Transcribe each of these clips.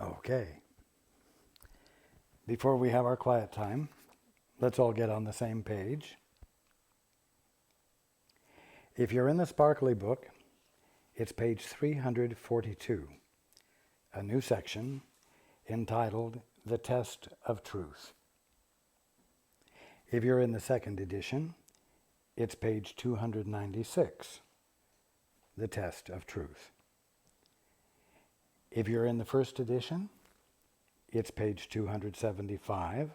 Okay. Before we have our quiet time, let's all get on the same page. If you're in the Sparkly book, it's page 342, a new section entitled The Test of Truth. If you're in the second edition, it's page 296, The Test of Truth. If you're in the first edition, it's page 275,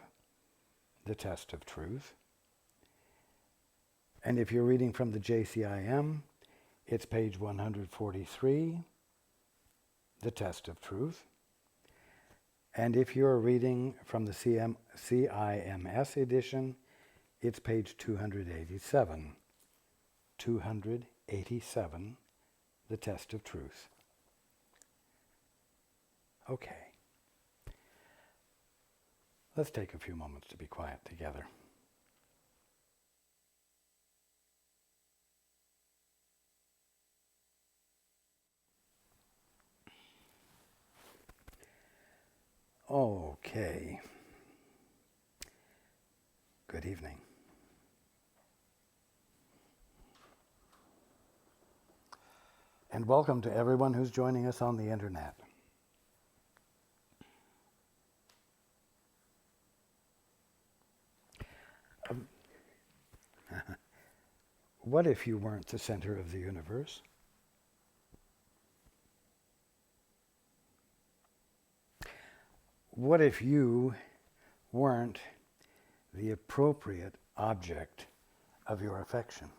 The Test of Truth. And if you're reading from the JCIM, it's page 143, The Test of Truth. And if you're reading from the CIMS edition, it's page 287. 287, The Test of Truth. Okay. Let's take a few moments to be quiet together. Okay. Good evening. And welcome to everyone who's joining us on the internet. What if you weren't the center of the universe? What if you weren't the appropriate object of your affection?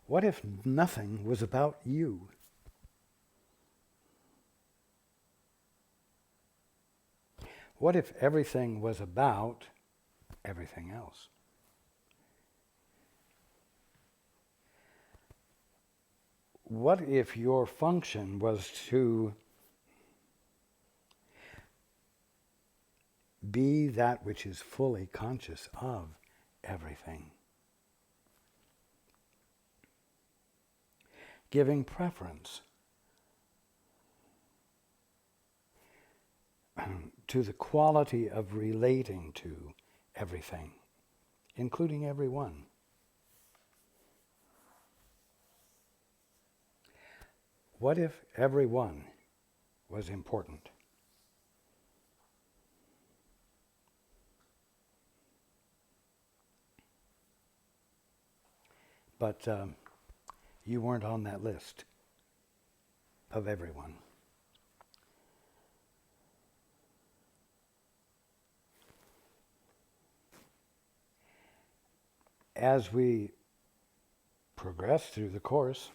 What if nothing was about you? What if everything was about everything else? What if your function was to be that which is fully conscious of everything? Giving preference to the quality of relating to everything, including everyone. What if everyone was important? But you weren't on that list of everyone. As we progress through the course,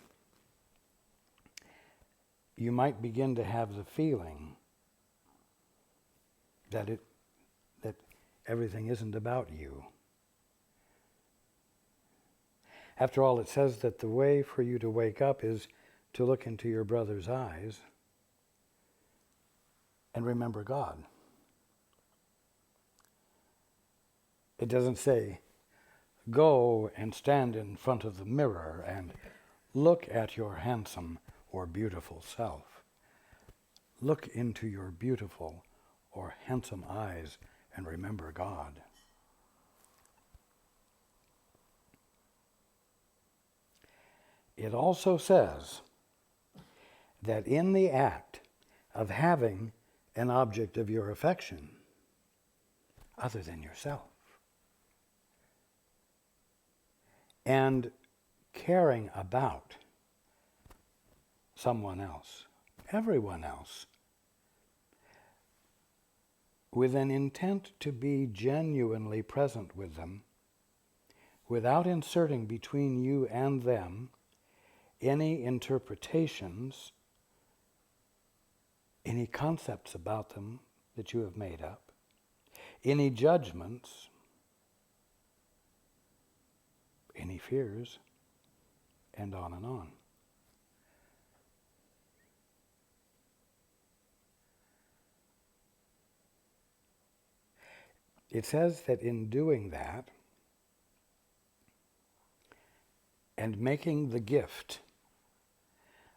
you might begin to have the feeling that everything isn't about you. After all, it says that the way for you to wake up is to look into your brother's eyes and remember God. It doesn't say, go and stand in front of the mirror and look at your handsome or beautiful self. Look into your beautiful or handsome eyes and remember God. It also says that in the act of having an object of your affection other than yourself, and caring about someone else, everyone else, with an intent to be genuinely present with them, without inserting between you and them any interpretations, any concepts about them that you have made up, any judgments, any fears, and on and on. It says that in doing that, and making the gift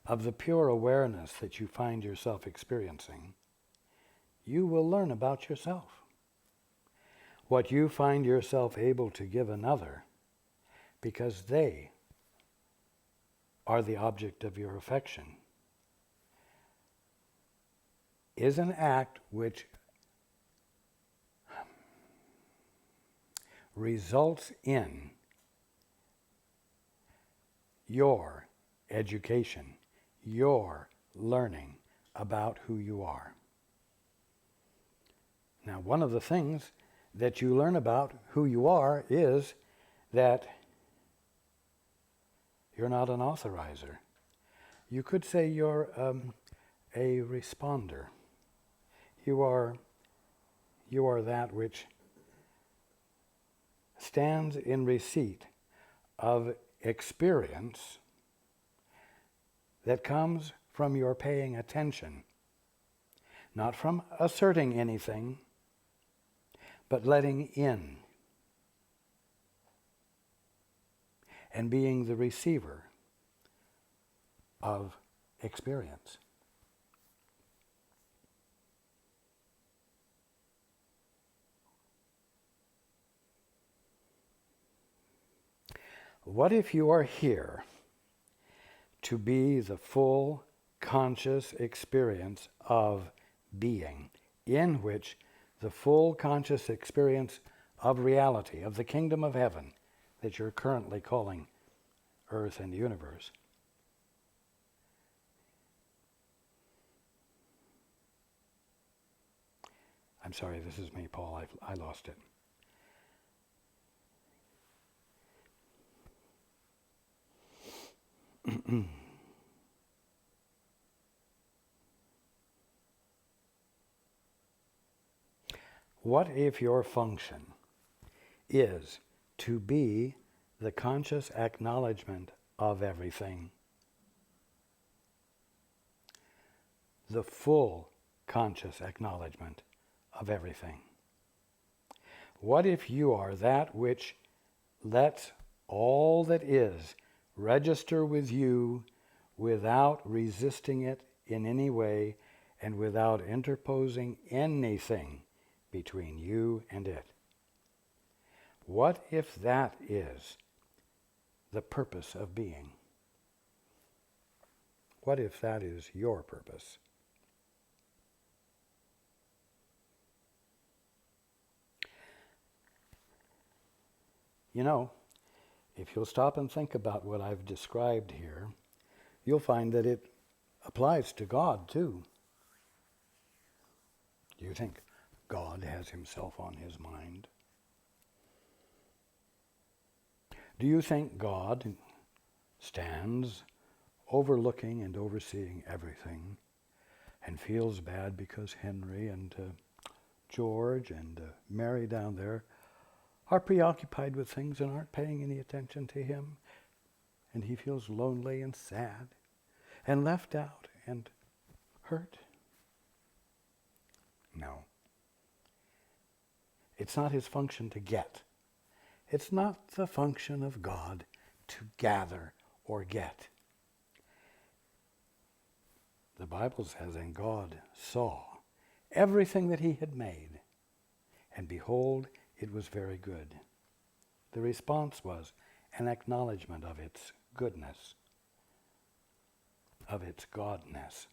of the pure awareness that you find yourself experiencing, you will learn about yourself. What you find yourself able to give another, because they are the object of your affection, is an act which results in your education, your learning about who you are. Now, one of the things that you learn about who you are is that you're not an authorizer. You could say you're a responder. You are that which stands in receipt of experience that comes from your paying attention, not from asserting anything, but letting in and being the receiver of experience. What if you are here to be the full conscious experience of being, in which the full conscious experience of reality, of the kingdom of heaven that you're currently calling earth and universe, I'm sorry, this is me, Paul, I lost it. What if your function is to be the conscious acknowledgement of everything, the full conscious acknowledgement of everything? What if you are that which lets all that is register with you without resisting it in any way and without interposing anything between you and it? What if that is the purpose of being? What if that is your purpose? You know, if you'll stop and think about what I've described here, you'll find that it applies to God too. Do you think God has himself on his mind? Do you think God stands overlooking and overseeing everything and feels bad because Henry and George and Mary down there are preoccupied with things and aren't paying any attention to him, and he feels lonely and sad and left out and hurt? No. It's not his function to get. It's not the function of God to gather or get. The Bible says, and God saw everything that he had made, and behold, it was very good. The response was an acknowledgement of its goodness, of its godness.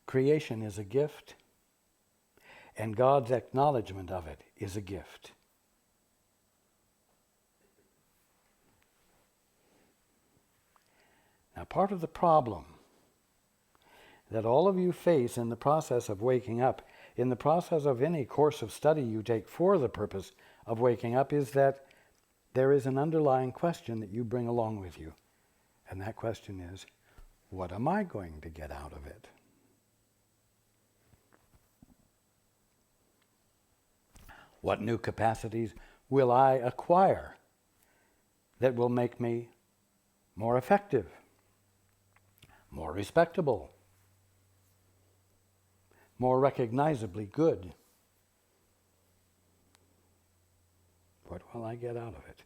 Creation is a gift, and God's acknowledgement of it is a gift. Now, part of the problem that all of you face in the process of waking up, in the process of any course of study you take for the purpose of waking up, is that there is an underlying question that you bring along with you. And that question is, what am I going to get out of it? What new capacities will I acquire that will make me more effective, more respectable, more recognizably good? What will I get out of it?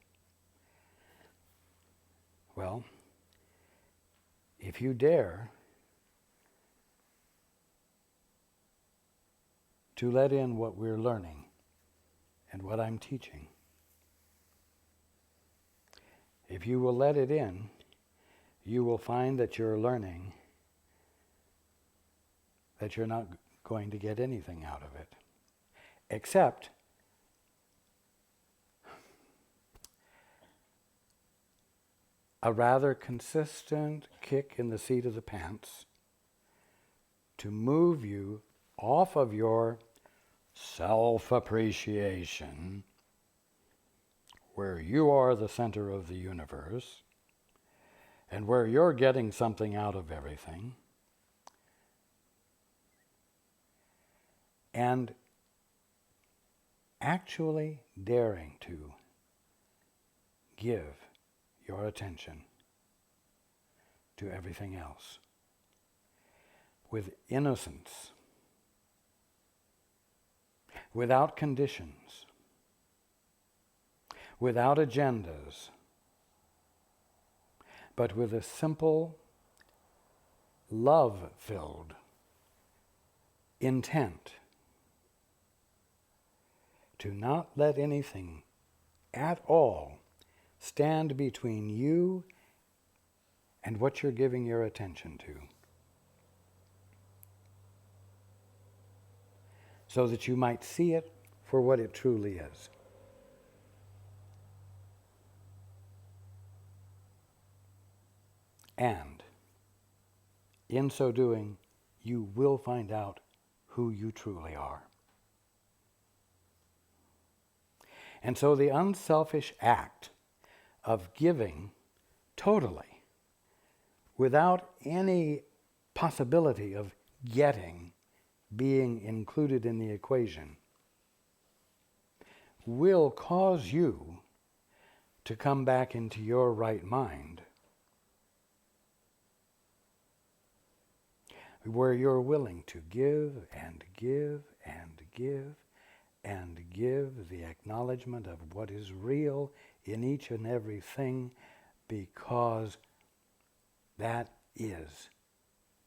Well, if you dare to let in what we're learning and what I'm teaching, if you will let it in, you will find that you're learning that you're not going to get anything out of it, except a rather consistent kick in the seat of the pants to move you off of your self-appreciation, where you are the center of the universe, and where you're getting something out of everything, and actually daring to give your attention to everything else with innocence, without conditions, without agendas, but with a simple, love-filled intent to not let anything at all stand between you and what you're giving your attention to, so that you might see it for what it truly is. And in so doing, you will find out who you truly are. And so the unselfish act of giving totally, without any possibility of getting being included in the equation, will cause you to come back into your right mind, where you're willing to give and give and give and give the acknowledgement of what is real in each and every thing, because that is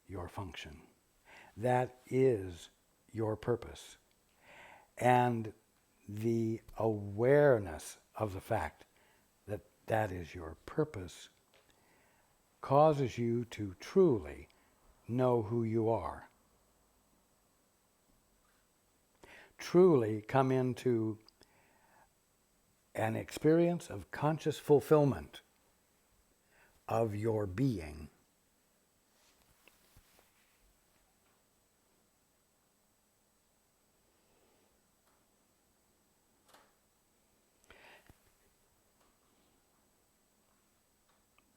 your function. That is your purpose. And the awareness of the fact that that is your purpose causes you to truly know who you are. Truly come into an experience of conscious fulfillment of your being.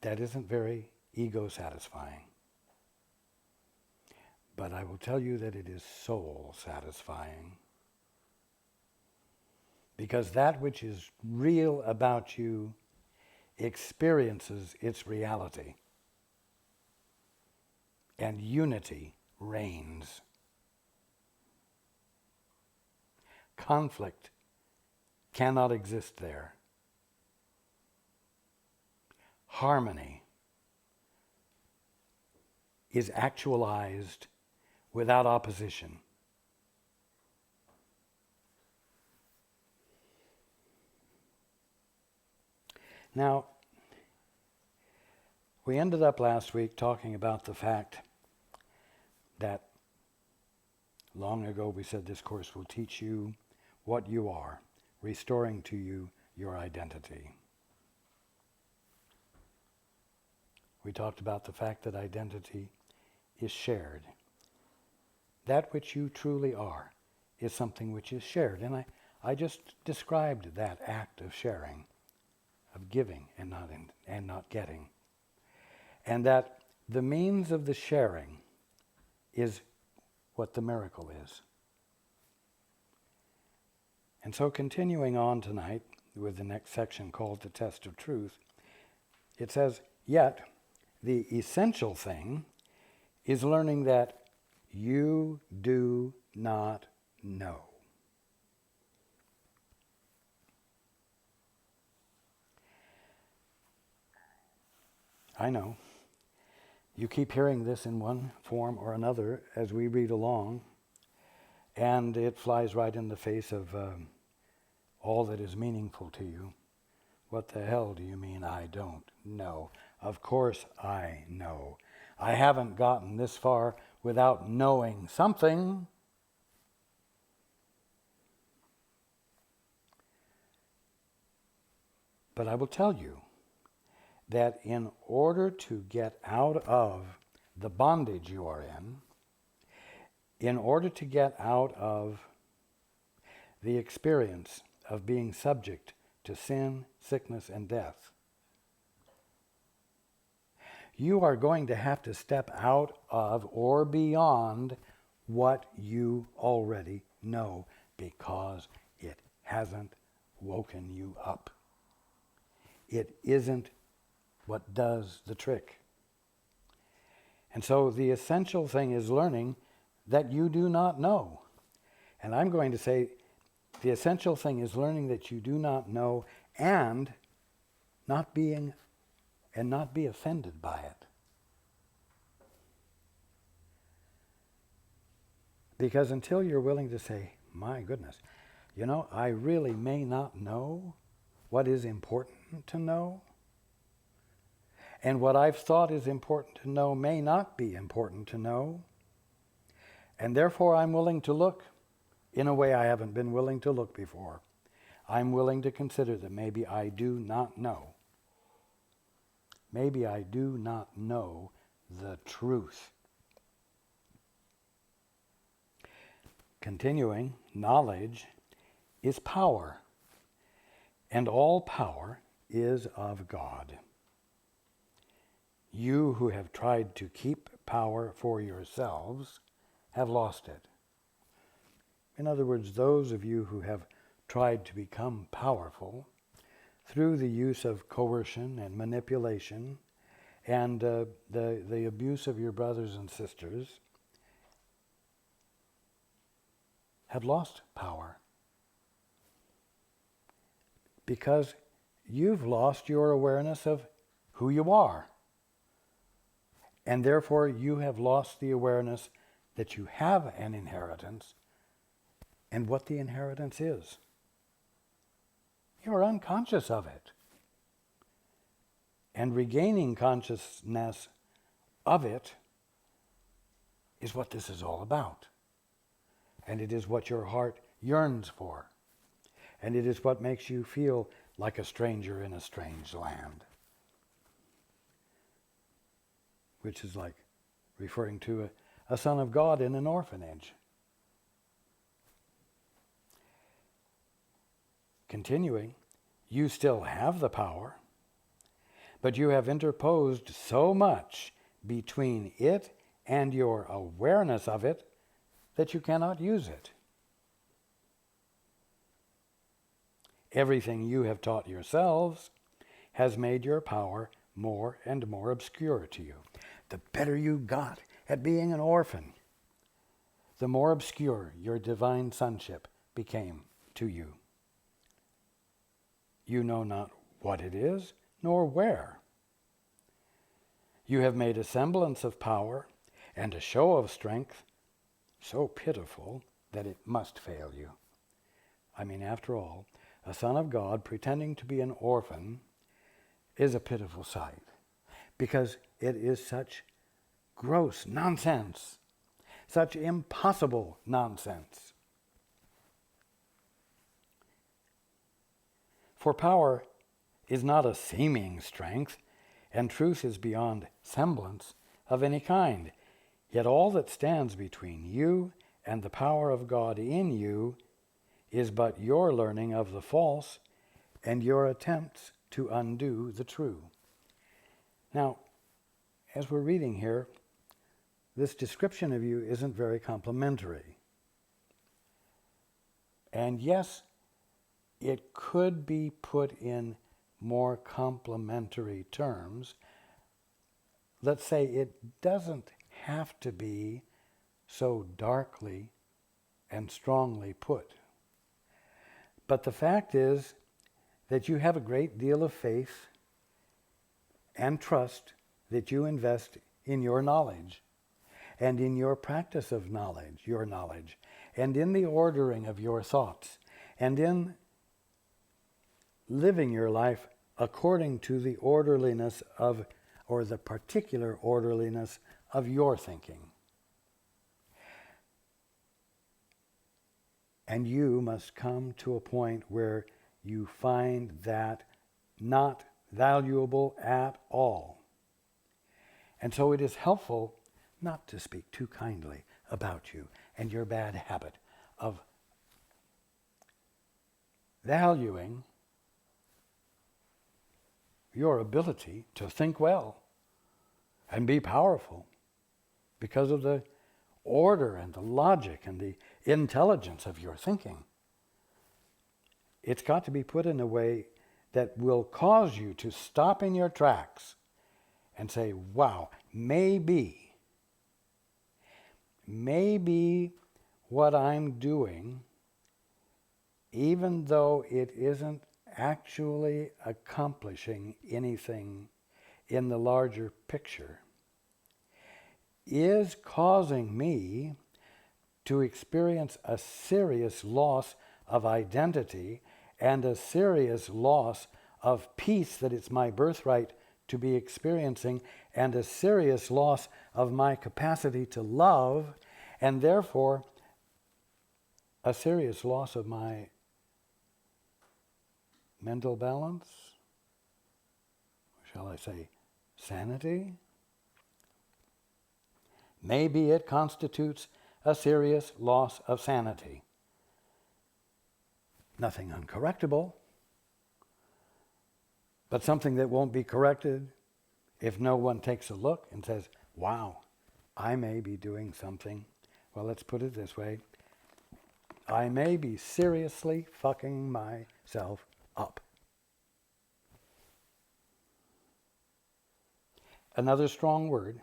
That isn't very ego-satisfying. But I will tell you that it is soul-satisfying. Because that which is real about you experiences its reality. And unity reigns. Conflict cannot exist there. Harmony is actualized without opposition. Now, we ended up last week talking about the fact that long ago we said this course will teach you what you are, restoring to you your identity. We talked about the fact that identity is shared. That which you truly are is something which is shared. And I just described that act of sharing, of giving and not getting. And that the means of the sharing is what the miracle is. And so continuing on tonight with the next section called The Test of Truth, it says, yet the essential thing is learning that you do not know. I know. You keep hearing this in one form or another as we read along, and it flies right in the face of all that is meaningful to you. What the hell do you mean I don't know? Of course I know. I haven't gotten this far without knowing something. But I will tell you that in order to get out of the bondage you are in order to get out of the experience of being subject to sin, sickness, and death, you are going to have to step out of or beyond what you already know, because it hasn't woken you up. It isn't what does the trick. And so the essential thing is learning that you do not know. And I'm going to say the essential thing is learning that you do not know and not be offended by it. Because until you're willing to say, my goodness, I really may not know what is important to know, and what I've thought is important to know may not be important to know, and therefore I'm willing to look in a way I haven't been willing to look before. I'm willing to consider that maybe I do not know. Maybe I do not know the truth. Continuing, knowledge is power, and all power is of God. You who have tried to keep power for yourselves have lost it. In other words, those of you who have tried to become powerful through the use of coercion and manipulation and the abuse of your brothers and sisters have lost power, because you've lost your awareness of who you are. And therefore you have lost the awareness that you have an inheritance and what the inheritance is. You're unconscious of it. And regaining consciousness of it is what this is all about. And it is what your heart yearns for. And it is what makes you feel like a stranger in a strange land. Which is like referring to a son of God in an orphanage. Continuing, you still have the power, but you have interposed so much between it and your awareness of it that you cannot use it. Everything you have taught yourselves has made your power more and more obscure to you. The better you got at being an orphan, the more obscure your divine sonship became to you. You know not what it is, nor where. You have made a semblance of power and a show of strength so pitiful that it must fail you. I mean, after all, a son of God pretending to be an orphan is a pitiful sight, because it is such gross nonsense, such impossible nonsense. For power is not a seeming strength, and truth is beyond semblance of any kind. Yet all that stands between you and the power of God in you is but your learning of the false and your attempts to undo the true. Now, as we're reading here, this description of you isn't very complimentary. And yes, it could be put in more complimentary terms. Let's say it doesn't have to be so darkly and strongly put. But the fact is that you have a great deal of faith and trust that you invest in your knowledge, and in your practice of knowledge, your knowledge, and in the ordering of your thoughts, and in living your life according to the orderliness of, or the particular orderliness of your thinking. And you must come to a point where you find that not valuable at all. And so it is helpful not to speak too kindly about you and your bad habit of valuing your ability to think well and be powerful because of the order and the logic and the intelligence of your thinking. It's got to be put in a way that will cause you to stop in your tracks and say, wow, maybe what I'm doing, even though it isn't actually accomplishing anything in the larger picture, is causing me to experience a serious loss of identity and a serious loss of peace that it's my birthright to be experiencing, and a serious loss of my capacity to love, and therefore a serious loss of my mental balance, shall I say sanity. Maybe it constitutes a serious loss of sanity. Nothing uncorrectable, but something that won't be corrected if no one takes a look and says, wow, I may be doing something. Well, let's put it this way. I may be seriously fucking myself up. Another strong word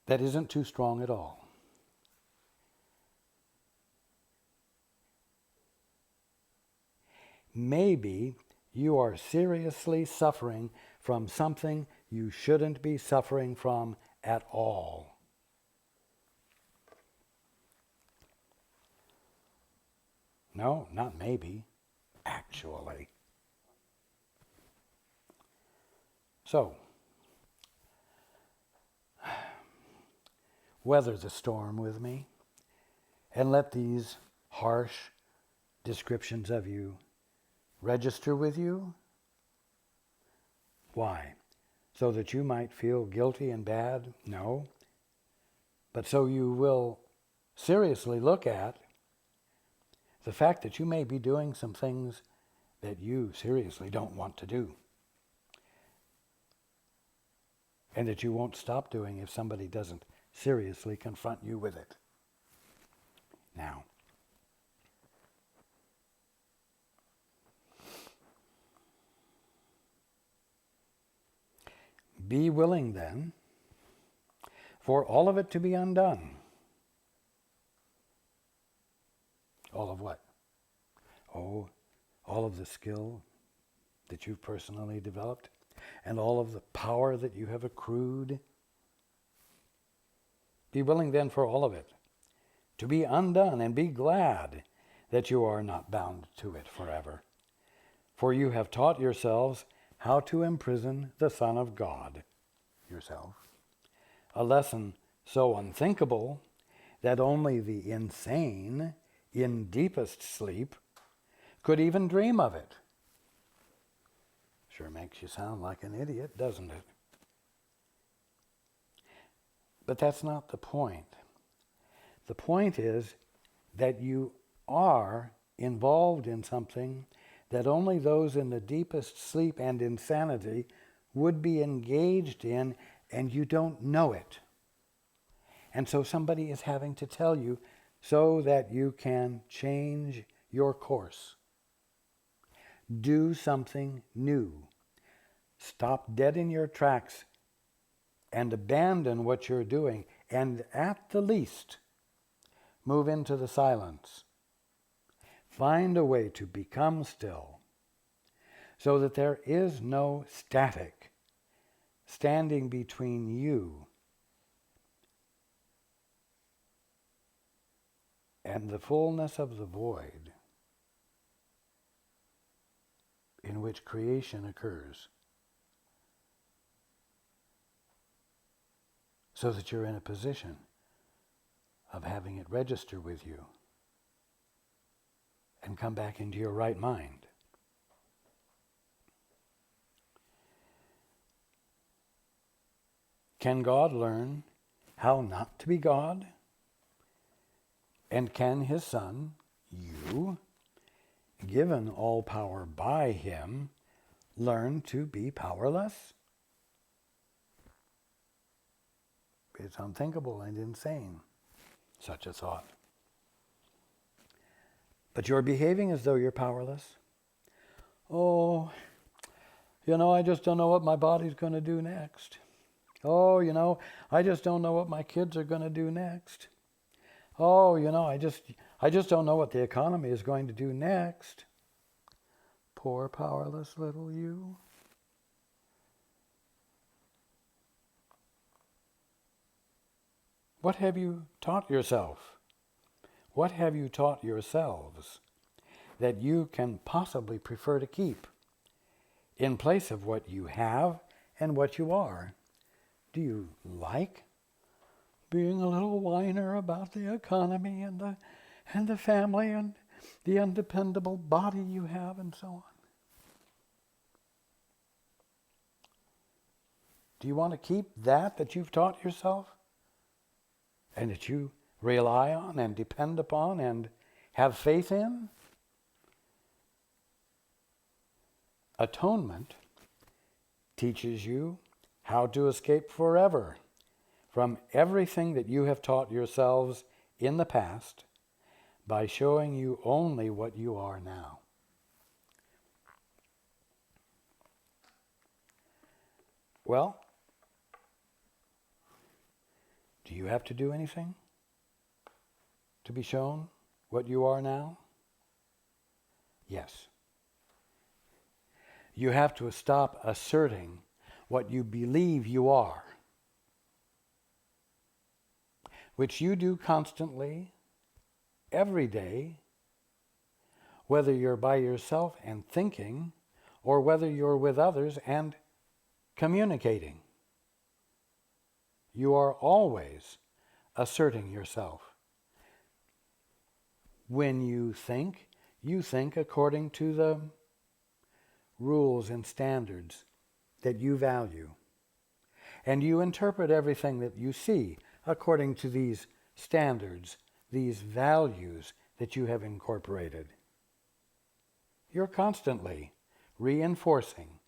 that isn't too strong at all. Maybe you are seriously suffering from something you shouldn't be suffering from at all. No, not maybe, actually. So, weather the storm with me and let these harsh descriptions of you register with you. Why? So that you might feel guilty and bad? No. But so you will seriously look at the fact that you may be doing some things that you seriously don't want to do. And that you won't stop doing if somebody doesn't seriously confront you with it. Now, be willing then for all of it to be undone. All of what? Oh, all of the skill that you've personally developed and all of the power that you have accrued. Be willing then for all of it to be undone, and be glad that you are not bound to it forever. For you have taught yourselves how to imprison the Son of God, yourself. A lesson so unthinkable that only the insane in deepest sleep could even dream of it. Sure makes you sound like an idiot, doesn't it? But that's not the point. The point is that you are involved in something that only those in the deepest sleep and insanity would be engaged in, and you don't know it. And so somebody is having to tell you so that you can change your course. Do something new. Stop dead in your tracks and abandon what you're doing, and at the least, move into the silence. Find a way to become still so that there is no static standing between you and the fullness of the void in which creation occurs, so that you're in a position of having it register with you and come back into your right mind. Can God learn how not to be God? And can his Son, you, given all power by him, learn to be powerless? It's unthinkable and insane, such a thought. But you're behaving as though you're powerless. Oh, I just don't know what my body's going to do next. Oh, I just don't know what my kids are going to do next. Oh, I just don't know what the economy is going to do next. Poor powerless little you. What have you taught yourself? What have you taught yourselves that you can possibly prefer to keep in place of what you have and what you are? Do you like being a little whiner about the economy and the family and the undependable body you have and so on? Do you want to keep that you've taught yourself and that you rely on and depend upon and have faith in? Atonement teaches you how to escape forever from everything that you have taught yourselves in the past by showing you only what you are now. Well, do you have to do anything to be shown what you are now? Yes. You have to stop asserting what you believe you are, which you do constantly, every day, whether you're by yourself and thinking, or whether you're with others and communicating. You are always asserting yourself. When you think according to the rules and standards that you value. And you interpret everything that you see according to these standards, these values that you have incorporated. You're constantly reinforcing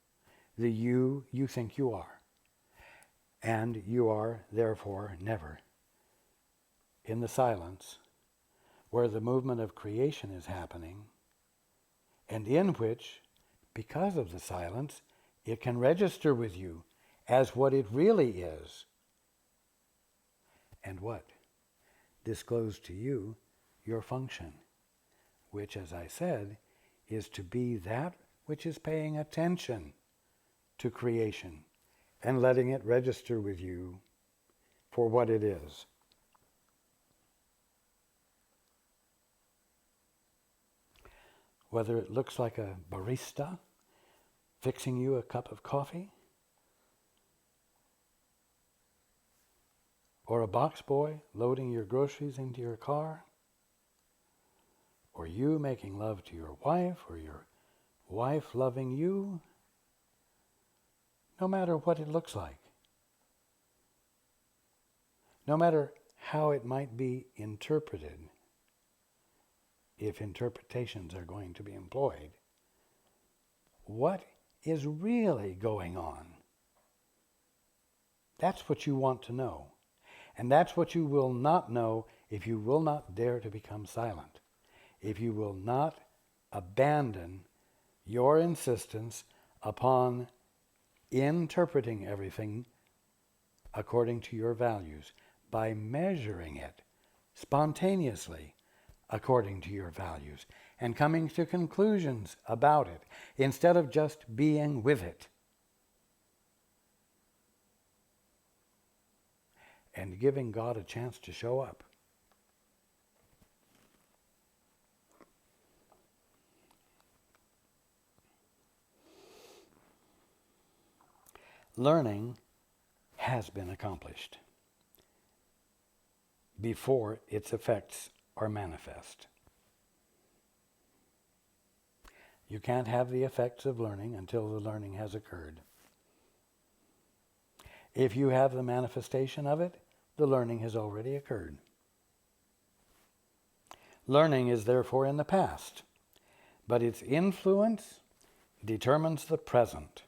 the you think you are. And you are, therefore, never in the silence where the movement of creation is happening, and in which, because of the silence, it can register with you as what it really is. And what? Disclose to you your function, which, as I said, is to be that which is paying attention to creation and letting it register with you for what it is. Whether it looks like a barista fixing you a cup of coffee, or a box boy loading your groceries into your car, or you making love to your wife, or your wife loving you, no matter what it looks like, no matter how it might be interpreted, if interpretations are going to be employed, what is really going on? That's what you want to know. And that's what you will not know if you will not dare to become silent, if you will not abandon your insistence upon interpreting everything according to your values, by measuring it spontaneously according to your values, and coming to conclusions about it, instead of just being with it. and giving God a chance to show up. Learning has been accomplished before its effects are manifest. You can't have the effects of learning until the learning has occurred. If you have the manifestation of it, the learning has already occurred. Learning is therefore in the past, but its influence determines the present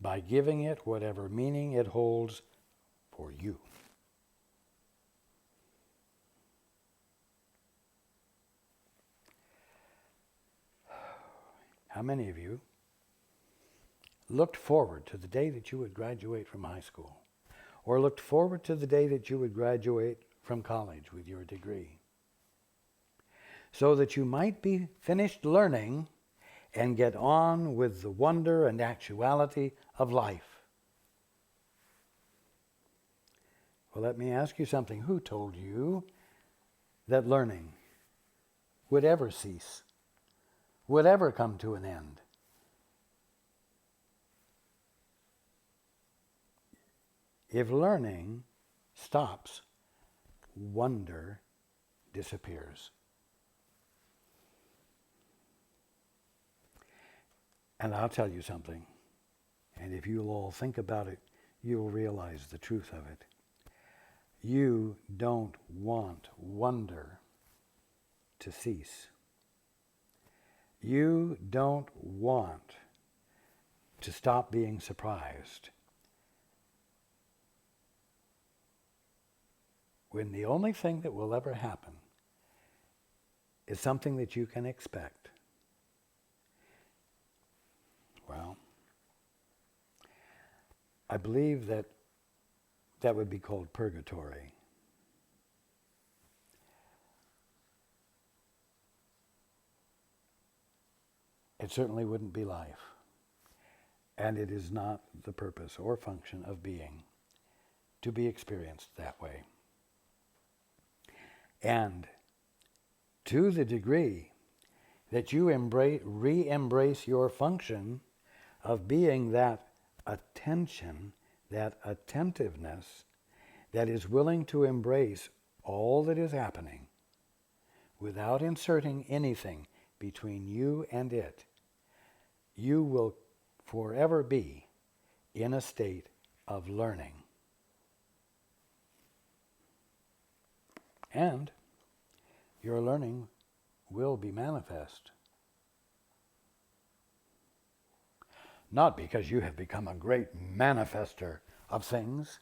by giving it whatever meaning it holds for you. How many of you looked forward to the day that you would graduate from high school, or looked forward to the day that you would graduate from college with your degree, so that you might be finished learning and get on with the wonder and actuality of life? Well, let me ask you something. Who told you that learning would ever cease, would ever come to an end? If learning stops, wonder disappears. And I'll tell you something, and if you'll all think about it, you'll realize the truth of it. You don't want wonder to cease. You don't want to stop being surprised when the only thing that will ever happen is something that you can expect. Well, I believe that would be called purgatory. It certainly wouldn't be life. And it is not the purpose or function of being to be experienced that way. And to the degree that you re-embrace your function of being that attention, that attentiveness that is willing to embrace all that is happening without inserting anything between you and it, you will forever be in a state of learning. And your learning will be manifest. Not because you have become a great manifester of things,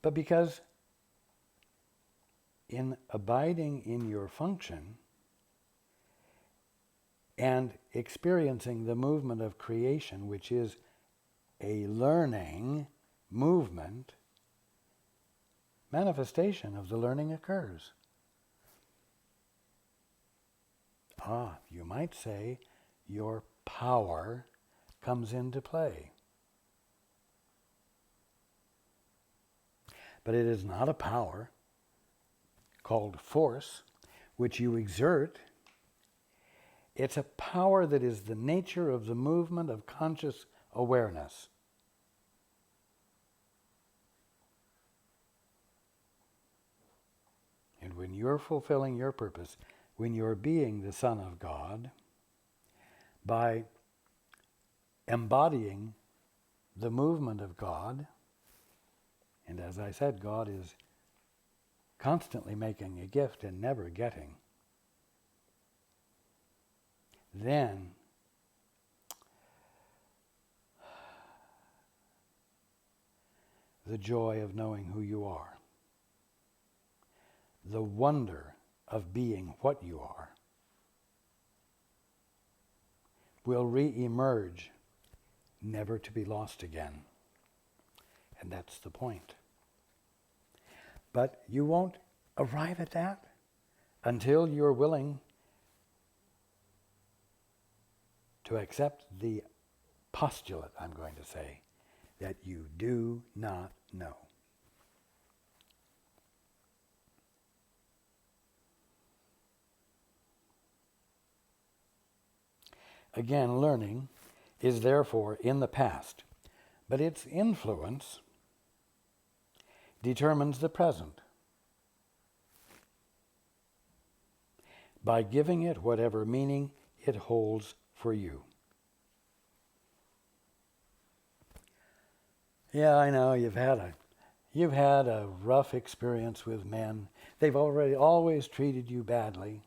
but because in abiding in your function and experiencing the movement of creation, which is a learning movement, manifestation of the learning occurs. You might say your power comes into play. But it is not a power called force, which you exert. It's a power that is the nature of the movement of conscious awareness. And when you're fulfilling your purpose, when you're being the Son of God, by embodying the movement of God, and as I said, God is constantly making a gift and never getting, then the joy of knowing who you are, the wonder of being what you are, will re-emerge, never to be lost again. And that's the point. But you won't arrive at that until you're willing to accept the postulate, I'm going to say, that you do not know. Again, learning is therefore in the past, but its influence determines the present by giving it whatever meaning it holds for you. Yeah, I know you've had a rough experience with men. They've always treated you badly.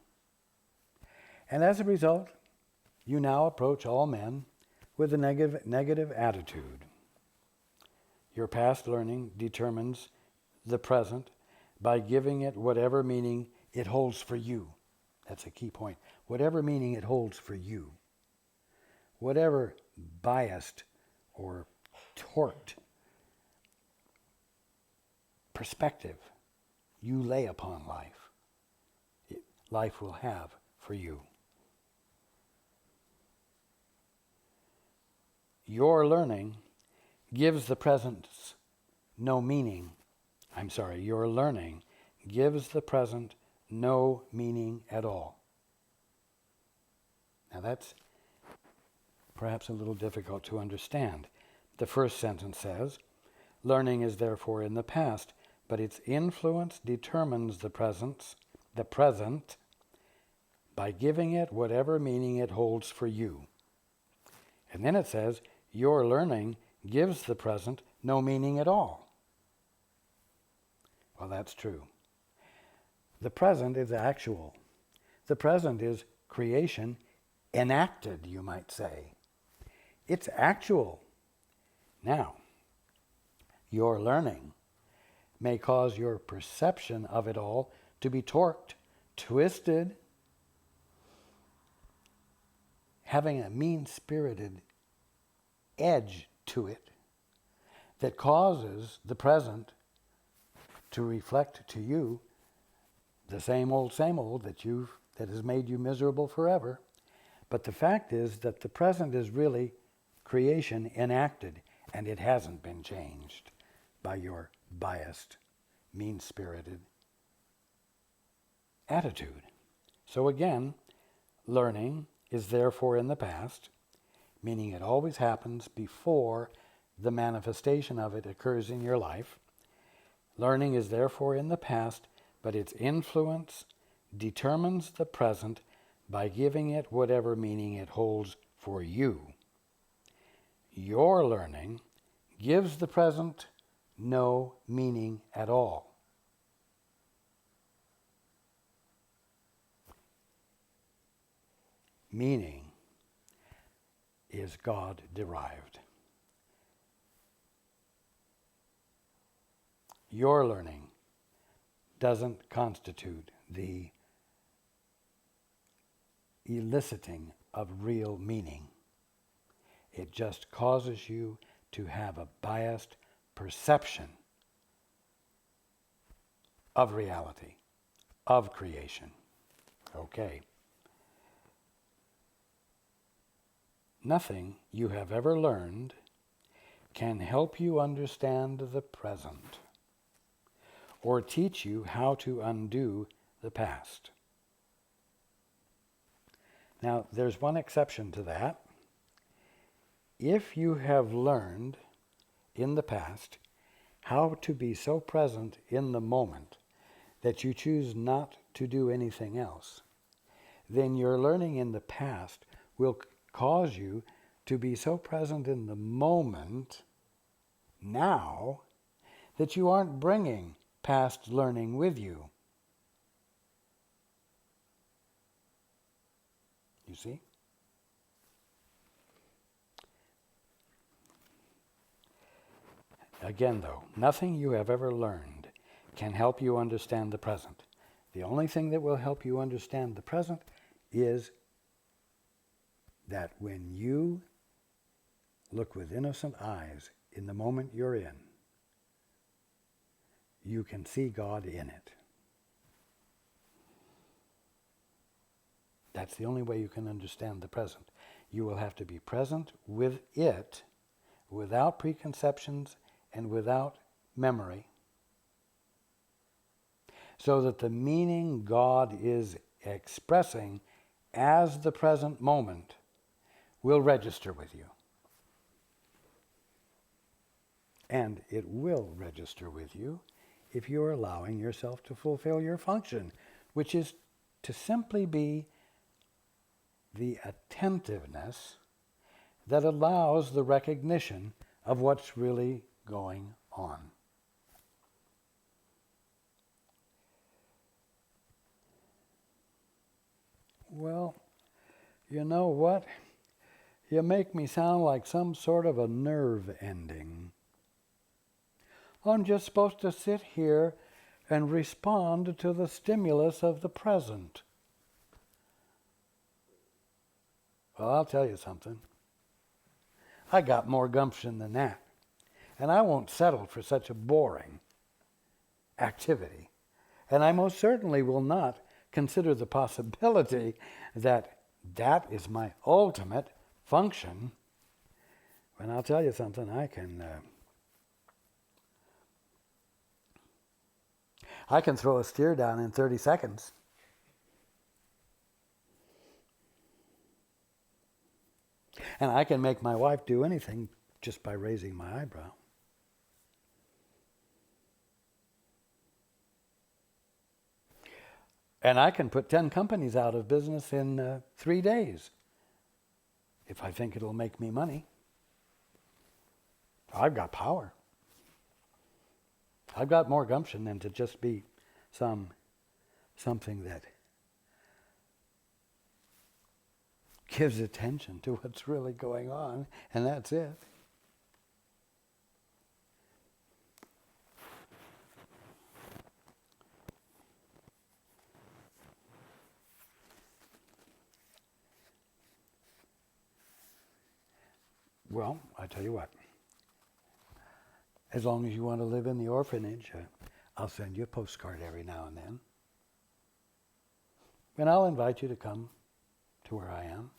And as a result, you now approach all men with a negative attitude. Your past learning determines the present by giving it whatever meaning it holds for you. That's a key point. Whatever meaning it holds for you. Whatever biased or torqued perspective you lay upon life, life will have for you. Your learning gives the present no meaning. Your learning gives the present no meaning at all. Now that's perhaps a little difficult to understand. The first sentence says, learning is therefore in the past, but its influence determines the present, by giving it whatever meaning it holds for you. And then it says, your learning gives the present no meaning at all. Well, that's true. The present is actual. The present is creation enacted, you might say. It's actual. Now, your learning may cause your perception of it all to be torqued, twisted, having a mean-spirited edge to it that causes the present to reflect to you the same old that has made you miserable forever. But the fact is that the present is really creation enacted, and it hasn't been changed by your biased, mean-spirited attitude. So again, learning is therefore in the past, meaning it always happens before the manifestation of it occurs in your life. Learning is therefore in the past, but its influence determines the present by giving it whatever meaning it holds for you. Your learning gives the present no meaning at all. Meaning is God-derived. Your learning doesn't constitute the eliciting of real meaning. It just causes you to have a biased perception of reality, of creation. Okay. Nothing you have ever learned can help you understand the present or teach you how to undo the past. Now, there's one exception to that. If you have learned in the past how to be so present in the moment that you choose not to do anything else, then your learning in the past will cause you to be so present in the moment now that you aren't bringing past learning with you. You see? Again, though, nothing you have ever learned can help you understand the present. The only thing that will help you understand the present is that when you look with innocent eyes in the moment you're in, you can see God in it. That's the only way you can understand the present. You will have to be present with it, without preconceptions and without memory, so that the meaning God is expressing as the present moment will register with you. And it will register with you if you're allowing yourself to fulfill your function, which is to simply be the attentiveness that allows the recognition of what's really going on. Well, you know what? You make me sound like some sort of a nerve ending. I'm just supposed to sit here and respond to the stimulus of the present. Well, I'll tell you something. I got more gumption than that. And I won't settle for such a boring activity. And I most certainly will not consider the possibility that that is my ultimate function. And I'll tell you something, I can throw a steer down in 30 seconds. And I can make my wife do anything just by raising my eyebrow. And I can put 10 companies out of business in 3 days if I think it'll make me money. I've got power. I've got more gumption than to just be something that gives attention to what's really going on, and that's it. Well, I tell you what. As long as you want to live in the orphanage, I'll send you a postcard every now and then. And I'll invite you to come to where I am.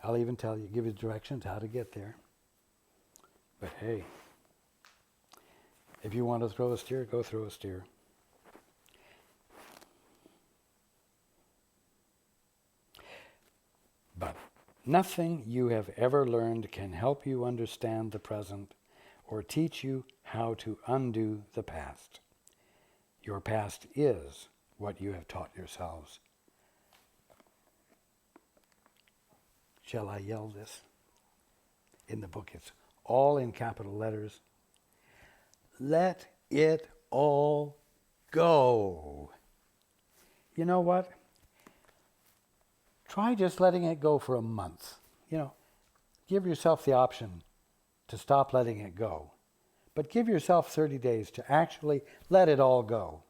I'll even give you directions how to get there. But hey, if you want to throw a steer, go throw a steer. But nothing you have ever learned can help you understand the present or teach you how to undo the past. Your past is what you have taught yourselves. Shall I yell this? In the book, it's all in capital letters. Let it all go. You know what? Try just letting it go for a month. Give yourself the option to stop letting it go. But give yourself 30 days to actually let it all go.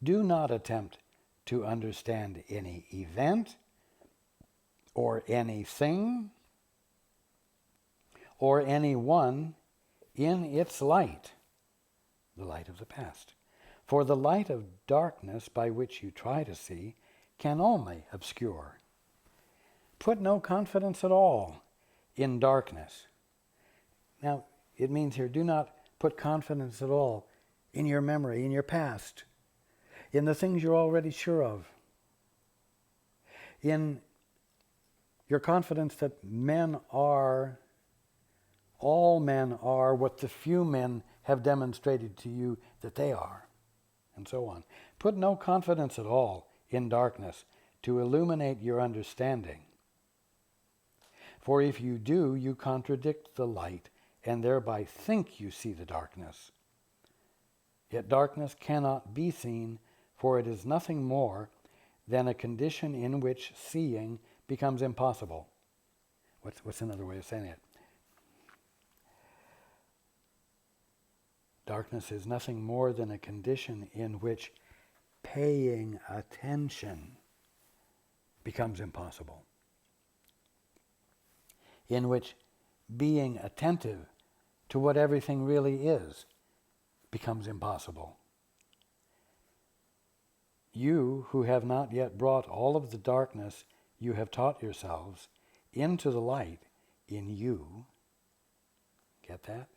Do not attempt to understand any event or anything or anyone in its light, the light of the past. For the light of darkness by which you try to see can only obscure. Put no confidence at all in darkness. Now, it means here, do not put confidence at all in your memory, in your past, in the things you're already sure of, in your confidence that all men are what the few men have demonstrated to you that they are, and so on. Put no confidence at all in darkness to illuminate your understanding. For if you do, you contradict the light and thereby think you see the darkness. Yet darkness cannot be seen, for it is nothing more than a condition in which seeing becomes impossible. What's another way of saying it? Darkness is nothing more than a condition in which paying attention becomes impossible. In which being attentive to what everything really is becomes impossible. You who have not yet brought all of the darkness you have taught yourselves into the light in you, get that?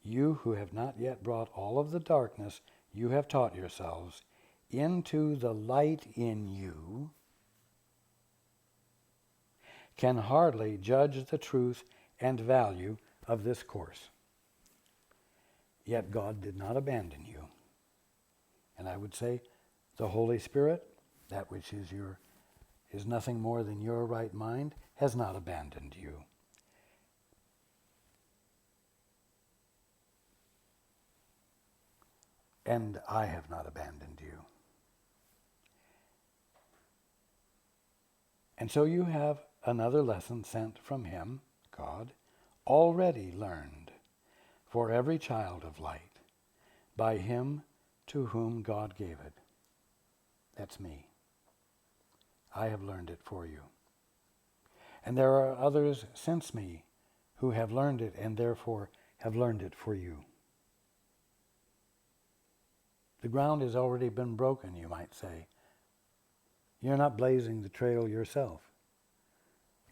You who have not yet brought all of the darkness you have taught yourselves into the light in you, can hardly judge the truth and value of this course. Yet God did not abandon you. And I would say the Holy Spirit, that which is nothing more than your right mind, has not abandoned you. And I have not abandoned you. And so you have another lesson sent from him, God, already learned for every child of light, by him to whom God gave it. That's me. I have learned it for you. And there are others since me who have learned it and therefore have learned it for you. The ground has already been broken, you might say. You're not blazing the trail yourself.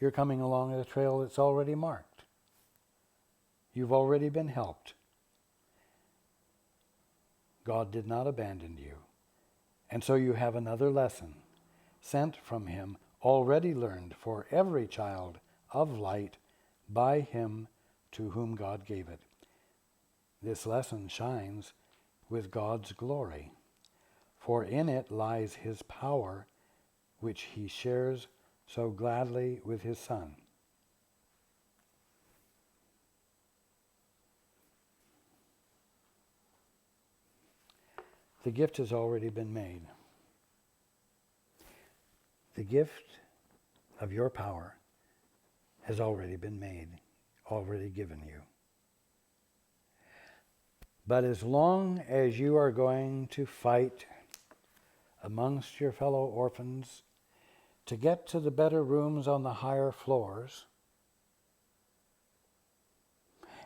You're coming along a trail that's already marked. You've already been helped. God did not abandon you. And so you have another lesson sent from him, already learned for every child of light by him to whom God gave it. This lesson shines with God's glory, for in it lies his power, which he shares so gladly with his Son. The gift has already been made. The gift of your power has already been made, already given you. But as long as you are going to fight amongst your fellow orphans to get to the better rooms on the higher floors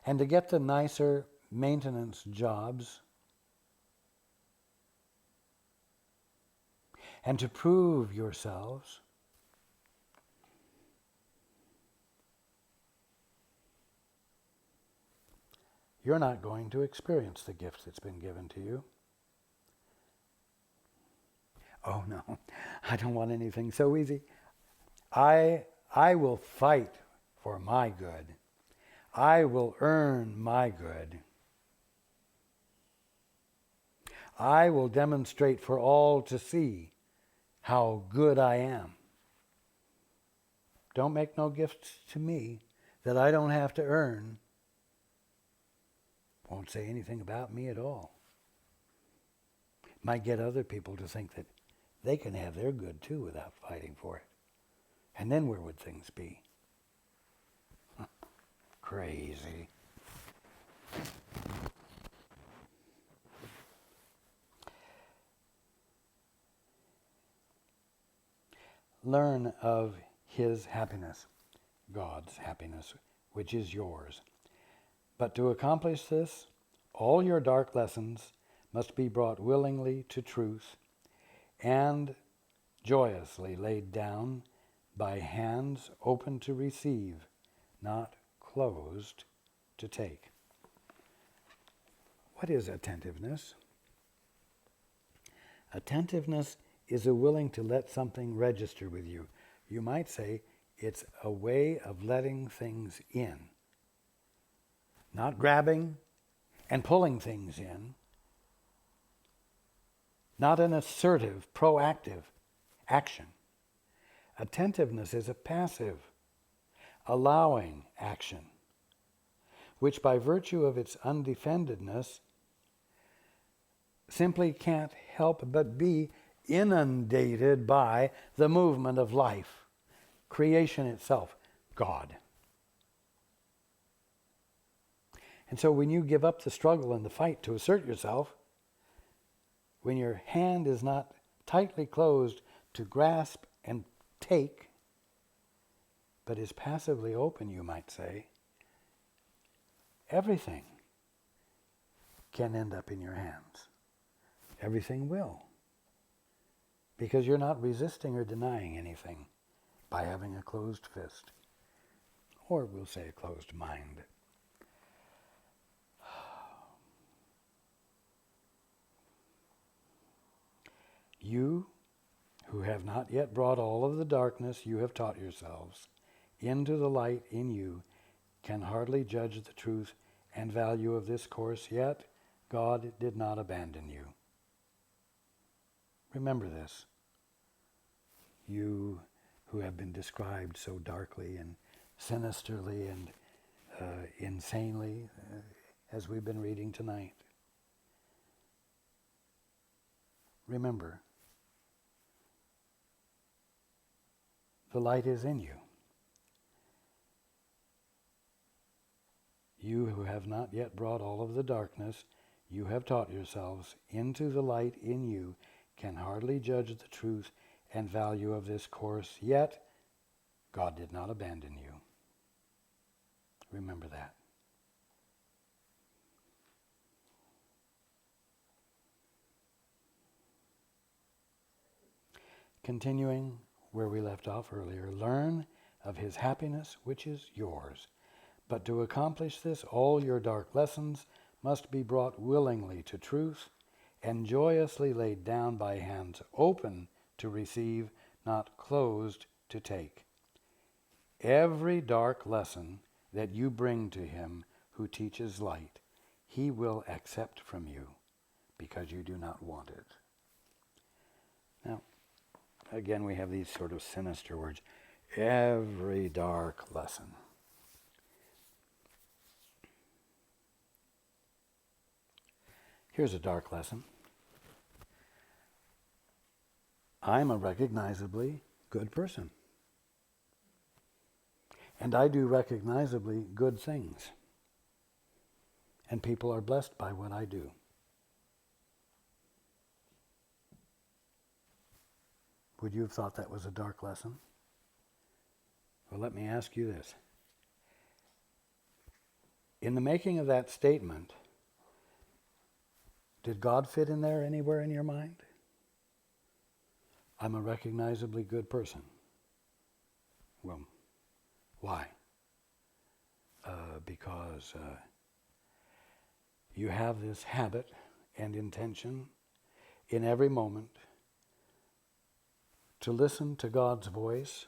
and to get the nicer maintenance jobs and to prove yourselves, you're not going to experience the gift that's been given to you. Oh no, I don't want anything so easy. I will fight for my good. I will earn my good. I will demonstrate for all to see how good I am. Don't make no gifts to me that I don't have to earn. Won't say anything about me at all. Might get other people to think that they can have their good too without fighting for it. And then where would things be? Crazy. Learn of his happiness, God's happiness, which is yours. But to accomplish this, all your dark lessons must be brought willingly to truth and joyously laid down by hands open to receive, not closed to take. What is attentiveness? Attentiveness is a willing to let something register with you. You might say it's a way of letting things in. Not grabbing and pulling things in. Not an assertive, proactive action. Attentiveness is a passive, allowing action, which by virtue of its undefendedness simply can't help but be inundated by the movement of life, creation itself, God. And so when you give up the struggle and the fight to assert yourself, when your hand is not tightly closed to grasp and take, but is passively open, you might say, everything can end up in your hands. Everything will. Because you're not resisting or denying anything by having a closed fist. Or we'll say a closed mind. You who have not yet brought all of the darkness you have taught yourselves into the light in you can hardly judge the truth and value of this course, yet God did not abandon you. Remember this, you who have been described so darkly and sinisterly and insanely as we've been reading tonight. Remember, the light is in you. You who have not yet brought all of the darkness you have taught yourselves into the light in you can hardly judge the truth and value of this course, yet God did not abandon you. Remember that. Continuing where we left off earlier, learn of his happiness which is yours. But to accomplish this, all your dark lessons must be brought willingly to truth and joyously laid down by hands open to receive, not closed to take. Every dark lesson that you bring to him who teaches light, he will accept from you because you do not want it. Now, again, we have these sort of sinister words. Every dark lesson. Here's a dark lesson. I'm a recognizably good person. And I do recognizably good things. And people are blessed by what I do. Would you have thought that was a dark lesson? Well, let me ask you this. In the making of that statement, did God fit in there anywhere in your mind? I'm a recognizably good person. Well, why? Because you have this habit and intention in every moment to listen to God's voice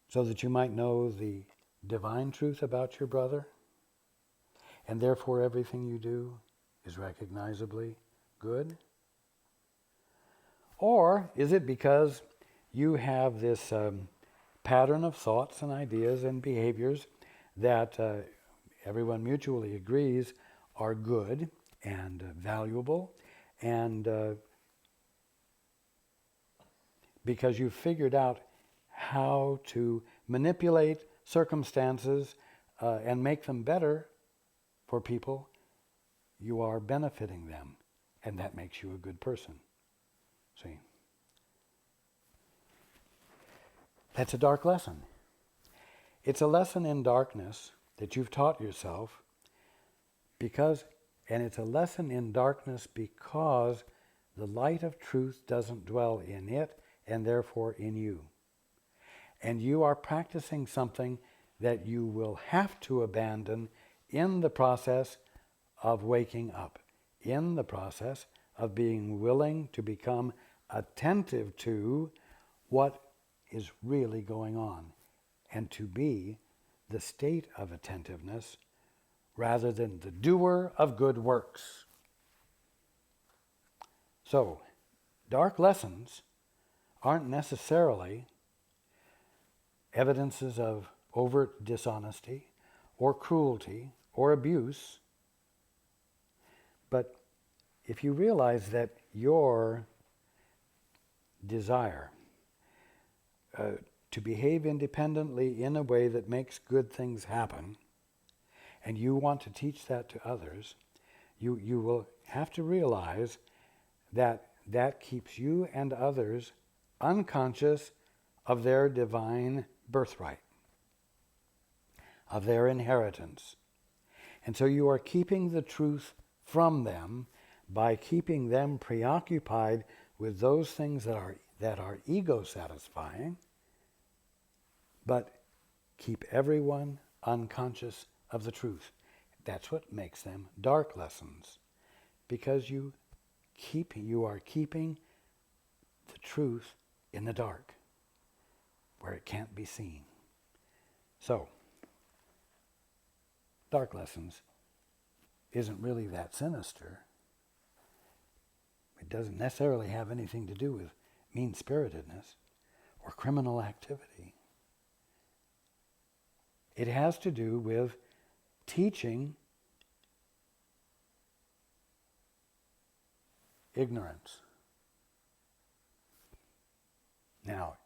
so that you might know the divine truth about your brother, and therefore everything you do is recognizably good? Or is it because you have this pattern of thoughts and ideas and behaviors that everyone mutually agrees are good and valuable, and because you've figured out how to manipulate circumstances and make them better for people, you are benefiting them, and that makes you a good person. See? That's a dark lesson. It's a lesson in darkness that you've taught yourself and it's a lesson in darkness because the light of truth doesn't dwell in it and therefore in you. And you are practicing something that you will have to abandon in the process of waking up, in the process of being willing to become attentive to what is really going on, and to be the state of attentiveness rather than the doer of good works. So, dark lessons aren't necessarily evidences of overt dishonesty or cruelty or abuse, but if you realize that your desire to behave independently in a way that makes good things happen, and you want to teach that to others, you will have to realize that that keeps you and others unconscious of their divine birthright, of their inheritance. And so you are keeping the truth from them by keeping them preoccupied with those things that are ego-satisfying, but keep everyone unconscious of the truth. That's what makes them dark lessons, because you are keeping the truth in the dark. where it can't be seen. So, dark lessons isn't really that sinister. It doesn't necessarily have anything to do with mean-spiritedness or criminal activity. It has to do with teaching ignorance. Now,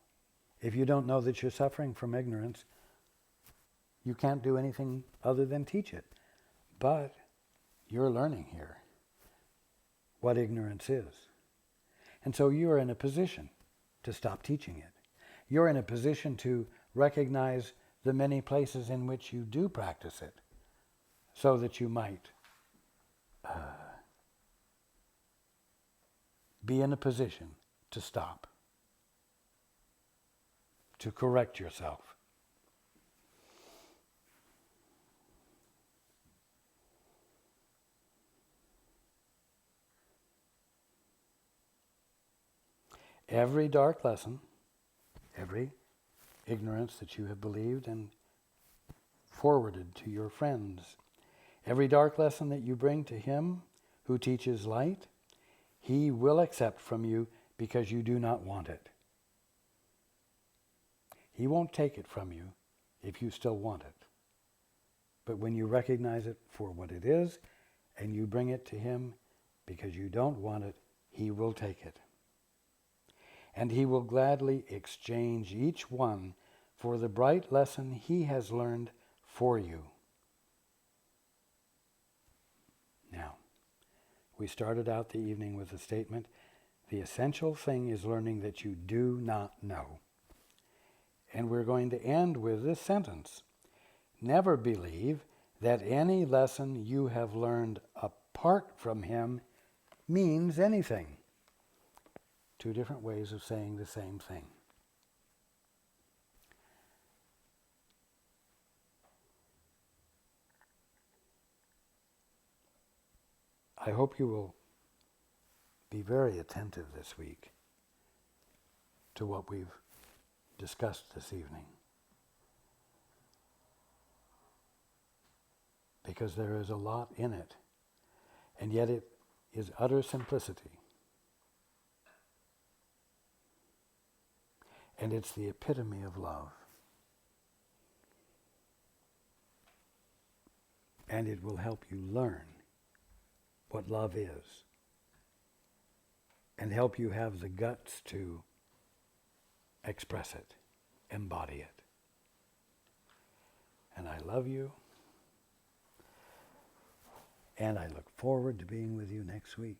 if you don't know that you're suffering from ignorance, you can't do anything other than teach it. But you're learning here what ignorance is. And so you're in a position to stop teaching it. You're in a position to recognize the many places in which you do practice it, so that you might be in a position to stop, to correct yourself. Every dark lesson, every ignorance that you have believed and forwarded to your friends, every dark lesson that you bring to him who teaches light, he will accept from you because you do not want it. He won't take it from you if you still want it. But when you recognize it for what it is and you bring it to him because you don't want it, he will take it. And he will gladly exchange each one for the bright lesson he has learned for you. Now, we started out the evening with a statement, the essential thing is learning that you do not know. And we're going to end with this sentence, never believe that any lesson you have learned apart from him means anything. Two different ways of saying the same thing. I hope you will be very attentive this week to what we've discussed this evening. Because there is a lot in it, and yet it is utter simplicity. And it's the epitome of love. And it will help you learn what love is. And help you have the guts to express it, embody it. And I love you. And I look forward to being with you next week.